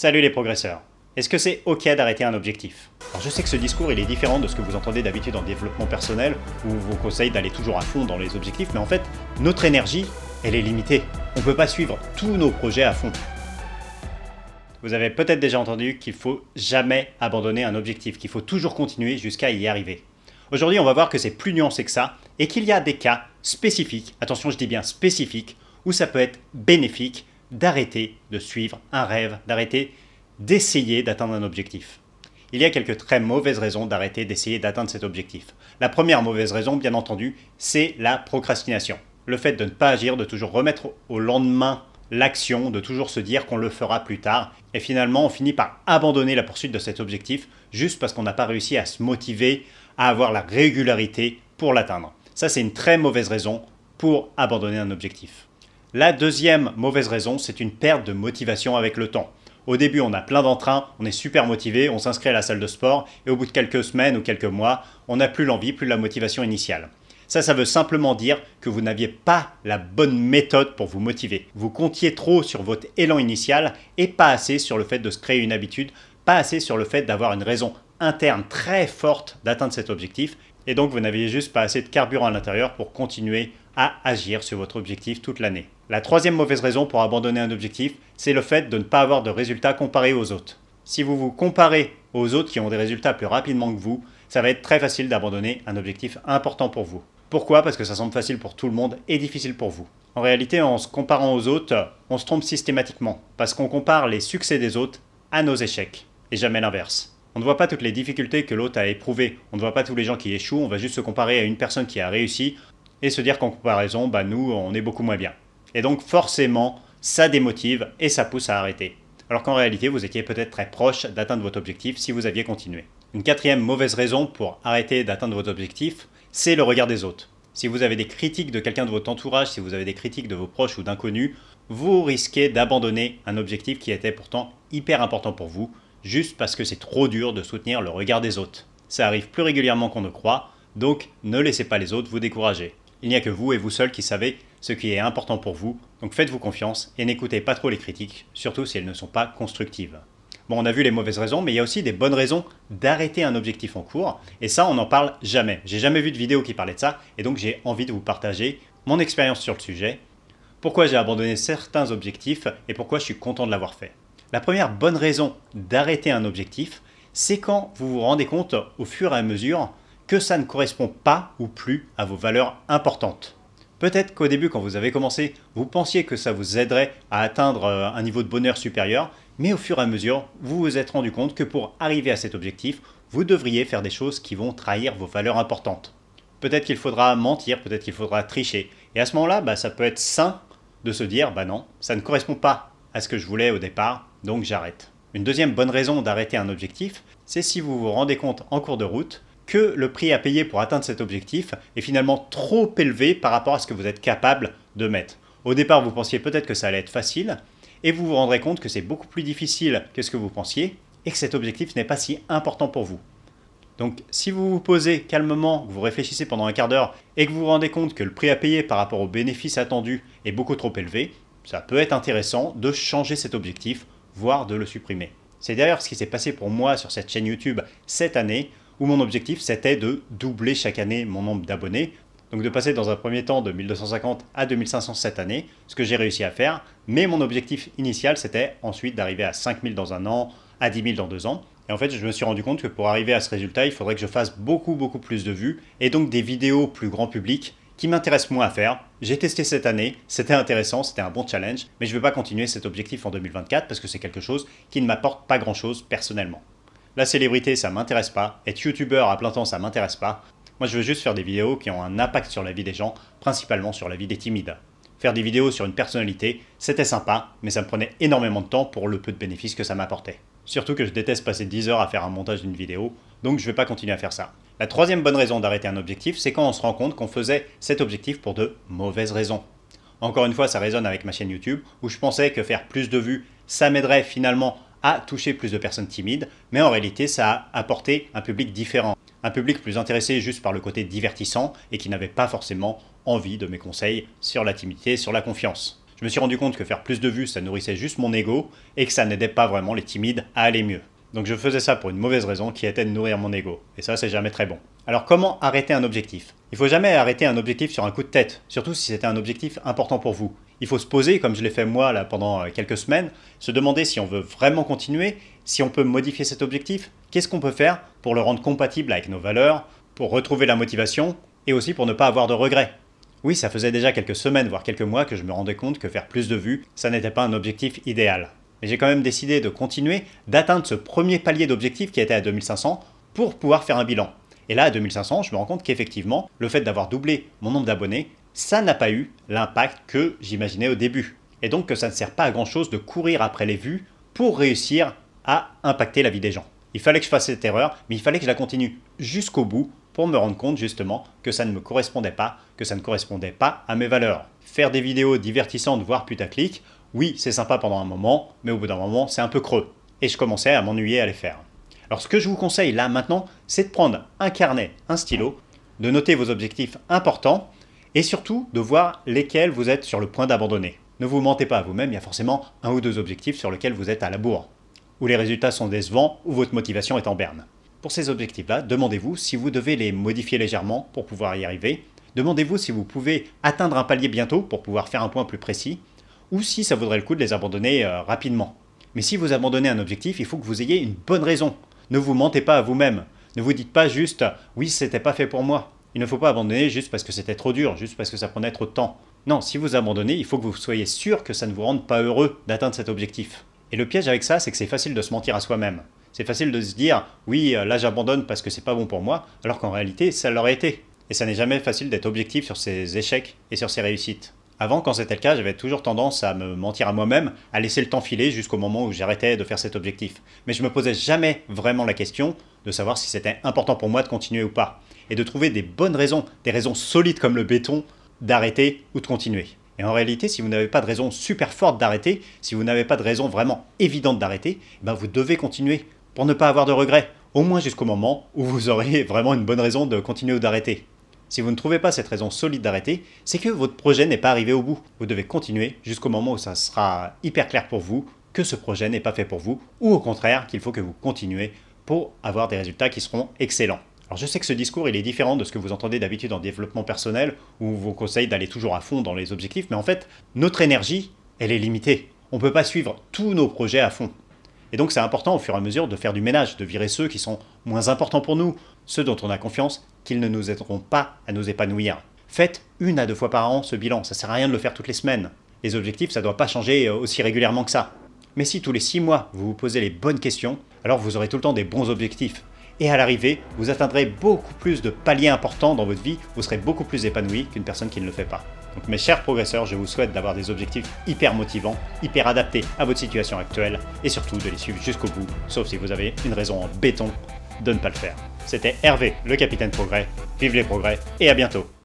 Salut les progresseurs. Est-ce que c'est ok d'arrêter un objectif? Alors je sais que ce discours il est différent de ce que vous entendez d'habitude en développement personnel, où on vous conseille d'aller toujours à fond dans les objectifs, mais en fait, notre énergie, elle est limitée. On ne peut pas suivre tous nos projets à fond. Vous avez peut-être déjà entendu qu'il faut jamais abandonner un objectif, qu'il faut toujours continuer jusqu'à y arriver. Aujourd'hui, on va voir que c'est plus nuancé que ça, et qu'il y a des cas spécifiques, attention je dis bien spécifiques, où ça peut être bénéfique d'arrêter de suivre un rêve, d'arrêter d'essayer d'atteindre un objectif. Il y a quelques très mauvaises raisons d'arrêter d'essayer d'atteindre cet objectif. La première mauvaise raison, bien entendu, c'est la procrastination. Le fait de ne pas agir, de toujours remettre au lendemain l'action, de toujours se dire qu'on le fera plus tard. Et finalement, on finit par abandonner la poursuite de cet objectif juste parce qu'on n'a pas réussi à se motiver, à avoir la régularité pour l'atteindre. Ça, c'est une très mauvaise raison pour abandonner un objectif. La deuxième mauvaise raison, c'est une perte de motivation avec le temps. Au début, on a plein d'entrain, on est super motivé, on s'inscrit à la salle de sport et au bout de quelques semaines ou quelques mois, on n'a plus l'envie, plus la motivation initiale. Ça veut simplement dire que vous n'aviez pas la bonne méthode pour vous motiver. Vous comptiez trop sur votre élan initial et pas assez sur le fait de se créer une habitude, pas assez sur le fait d'avoir une raison interne très forte d'atteindre cet objectif. Et donc, vous n'aviez juste pas assez de carburant à l'intérieur pour continuer à agir sur votre objectif toute l'année. La troisième mauvaise raison pour abandonner un objectif, c'est le fait de ne pas avoir de résultats comparés aux autres. Si vous vous comparez aux autres qui ont des résultats plus rapidement que vous, ça va être très facile d'abandonner un objectif important pour vous. Pourquoi? Parce que ça semble facile pour tout le monde et difficile pour vous. En réalité, en se comparant aux autres, on se trompe systématiquement, parce qu'on compare les succès des autres à nos échecs, et jamais l'inverse. On ne voit pas toutes les difficultés que l'autre a éprouvées, on ne voit pas tous les gens qui échouent, on va juste se comparer à une personne qui a réussi, et se dire qu'en comparaison, nous, on est beaucoup moins bien. Et donc forcément, ça démotive et ça pousse à arrêter. Alors qu'en réalité, vous étiez peut-être très proche d'atteindre votre objectif si vous aviez continué. Une quatrième mauvaise raison pour arrêter d'atteindre votre objectif, c'est le regard des autres. Si vous avez des critiques de quelqu'un de votre entourage, si vous avez des critiques de vos proches ou d'inconnus, vous risquez d'abandonner un objectif qui était pourtant hyper important pour vous, juste parce que c'est trop dur de soutenir le regard des autres. Ça arrive plus régulièrement qu'on ne croit, donc ne laissez pas les autres vous décourager. Il n'y a que vous et vous seul qui savez ce qui est important pour vous, donc faites-vous confiance et n'écoutez pas trop les critiques, surtout si elles ne sont pas constructives. Bon, on a vu les mauvaises raisons, mais il y a aussi des bonnes raisons d'arrêter un objectif en cours, et ça, on n'en parle jamais. J'ai jamais vu de vidéo qui parlait de ça, et donc j'ai envie de vous partager mon expérience sur le sujet, pourquoi j'ai abandonné certains objectifs et pourquoi je suis content de l'avoir fait. La première bonne raison d'arrêter un objectif, c'est quand vous vous rendez compte au fur et à mesure que ça ne correspond pas ou plus à vos valeurs importantes. Peut-être qu'au début, quand vous avez commencé, vous pensiez que ça vous aiderait à atteindre un niveau de bonheur supérieur, mais au fur et à mesure, vous vous êtes rendu compte que pour arriver à cet objectif, vous devriez faire des choses qui vont trahir vos valeurs importantes. Peut-être qu'il faudra mentir, peut-être qu'il faudra tricher. Et à ce moment-là, ça peut être sain de se dire, non, ça ne correspond pas à ce que je voulais au départ, donc j'arrête. Une deuxième bonne raison d'arrêter un objectif, c'est si vous vous rendez compte en cours de route que le prix à payer pour atteindre cet objectif est finalement trop élevé par rapport à ce que vous êtes capable de mettre. Au départ, vous pensiez peut-être que ça allait être facile, et vous vous rendrez compte que c'est beaucoup plus difficile que ce que vous pensiez, et que cet objectif n'est pas si important pour vous. Donc si vous vous posez calmement, vous réfléchissez pendant un quart d'heure, et que vous vous rendez compte que le prix à payer par rapport aux bénéfices attendus est beaucoup trop élevé, ça peut être intéressant de changer cet objectif, voire de le supprimer. C'est d'ailleurs ce qui s'est passé pour moi sur cette chaîne YouTube cette année, où mon objectif c'était de doubler chaque année mon nombre d'abonnés, donc de passer dans un premier temps de 1250 à 2500 cette année, ce que j'ai réussi à faire, mais mon objectif initial c'était ensuite d'arriver à 5000 dans un an, à 10 000 dans 2 ans, et en fait je me suis rendu compte que pour arriver à ce résultat, il faudrait que je fasse beaucoup plus de vues, et donc des vidéos plus grand public, qui m'intéressent moins à faire. J'ai testé cette année, c'était intéressant, c'était un bon challenge, mais je ne vais pas continuer cet objectif en 2024 parce que c'est quelque chose qui ne m'apporte pas grand chose personnellement. La célébrité, ça m'intéresse pas. Être youtubeur à plein temps, ça m'intéresse pas. Moi, je veux juste faire des vidéos qui ont un impact sur la vie des gens, principalement sur la vie des timides. Faire des vidéos sur une personnalité, c'était sympa, mais ça me prenait énormément de temps pour le peu de bénéfices que ça m'apportait. Surtout que je déteste passer 10 heures à faire un montage d'une vidéo, donc je vais pas continuer à faire ça. La troisième bonne raison d'arrêter un objectif, c'est quand on se rend compte qu'on faisait cet objectif pour de mauvaises raisons. Encore une fois, ça résonne avec ma chaîne YouTube, où je pensais que faire plus de vues, ça m'aiderait finalement à toucher plus de personnes timides, mais en réalité ça a apporté un public différent. Un public plus intéressé juste par le côté divertissant et qui n'avait pas forcément envie de mes conseils sur la timidité, sur la confiance. Je me suis rendu compte que faire plus de vues, ça nourrissait juste mon ego et que ça n'aidait pas vraiment les timides à aller mieux. Donc je faisais ça pour une mauvaise raison qui était de nourrir mon ego. Et ça, c'est jamais très bon. Alors comment arrêter un objectif? Il faut jamais arrêter un objectif sur un coup de tête, surtout si c'était un objectif important pour vous. Il faut se poser, comme je l'ai fait moi là pendant quelques semaines, se demander si on veut vraiment continuer, si on peut modifier cet objectif, qu'est-ce qu'on peut faire pour le rendre compatible avec nos valeurs, pour retrouver la motivation et aussi pour ne pas avoir de regrets. Oui, ça faisait déjà quelques semaines, voire quelques mois que je me rendais compte que faire plus de vues, ça n'était pas un objectif idéal. Mais j'ai quand même décidé de continuer, d'atteindre ce premier palier d'objectif qui était à 2500 pour pouvoir faire un bilan. Et là, à 2500, je me rends compte qu'effectivement, le fait d'avoir doublé mon nombre d'abonnés, ça n'a pas eu l'impact que j'imaginais au début. Et donc que ça ne sert pas à grand chose de courir après les vues pour réussir à impacter la vie des gens. Il fallait que je fasse cette erreur, mais il fallait que je la continue jusqu'au bout pour me rendre compte justement que ça ne me correspondait pas, que ça ne correspondait pas à mes valeurs. Faire des vidéos divertissantes, voire putaclic, oui, c'est sympa pendant un moment, mais au bout d'un moment, c'est un peu creux. Et je commençais à m'ennuyer à les faire. Alors ce que je vous conseille là maintenant, c'est de prendre un carnet, un stylo, de noter vos objectifs importants et surtout de voir lesquels vous êtes sur le point d'abandonner. Ne vous mentez pas à vous-même, il y a forcément un ou deux objectifs sur lesquels vous êtes à la bourre, où les résultats sont décevants, ou votre motivation est en berne. Pour ces objectifs-là, demandez-vous si vous devez les modifier légèrement pour pouvoir y arriver. Demandez-vous si vous pouvez atteindre un palier bientôt pour pouvoir faire un point plus précis, ou si ça vaudrait le coup de les abandonner rapidement. Mais si vous abandonnez un objectif, il faut que vous ayez une bonne raison. Ne vous mentez pas à vous-même. Ne vous dites pas juste « oui, c'était pas fait pour moi ». Il ne faut pas abandonner juste parce que c'était trop dur, juste parce que ça prenait trop de temps. Non, si vous abandonnez, il faut que vous soyez sûr que ça ne vous rende pas heureux d'atteindre cet objectif. Et le piège avec ça, c'est que c'est facile de se mentir à soi-même. C'est facile de se dire « oui, là j'abandonne parce que c'est pas bon pour moi », alors qu'en réalité, ça l'aurait été. Et ça n'est jamais facile d'être objectif sur ses échecs et sur ses réussites. Avant, quand c'était le cas, j'avais toujours tendance à me mentir à moi-même, à laisser le temps filer jusqu'au moment où j'arrêtais de faire cet objectif. Mais je me posais jamais vraiment la question de savoir si c'était important pour moi de continuer ou pas. Et de trouver des bonnes raisons, des raisons solides comme le béton, d'arrêter ou de continuer. Et en réalité, si vous n'avez pas de raison super forte d'arrêter, si vous n'avez pas de raison vraiment évidente d'arrêter, ben vous devez continuer pour ne pas avoir de regrets, au moins jusqu'au moment où vous aurez vraiment une bonne raison de continuer ou d'arrêter. Si vous ne trouvez pas cette raison solide d'arrêter, c'est que votre projet n'est pas arrivé au bout. Vous devez continuer jusqu'au moment où ça sera hyper clair pour vous que ce projet n'est pas fait pour vous, ou au contraire qu'il faut que vous continuez pour avoir des résultats qui seront excellents. Alors je sais que ce discours il est différent de ce que vous entendez d'habitude en développement personnel, où on vous conseille d'aller toujours à fond dans les objectifs, mais en fait, notre énergie, elle est limitée. On ne peut pas suivre tous nos projets à fond. Et donc c'est important au fur et à mesure de faire du ménage, de virer ceux qui sont moins importants pour nous, ceux dont on a confiance qu'ils ne nous aideront pas à nous épanouir. Faites 1 à 2 fois par an ce bilan, ça sert à rien de le faire toutes les semaines. Les objectifs, ça ne doit pas changer aussi régulièrement que ça. Mais si tous les 6 mois, vous vous posez les bonnes questions, alors vous aurez tout le temps des bons objectifs. Et à l'arrivée, vous atteindrez beaucoup plus de paliers importants dans votre vie, vous serez beaucoup plus épanoui qu'une personne qui ne le fait pas. Donc mes chers progresseurs, je vous souhaite d'avoir des objectifs hyper motivants, hyper adaptés à votre situation actuelle, et surtout de les suivre jusqu'au bout, sauf si vous avez une raison en béton de ne pas le faire. C'était Hervé, le Capitaine Progrès, vive les progrès, et à bientôt.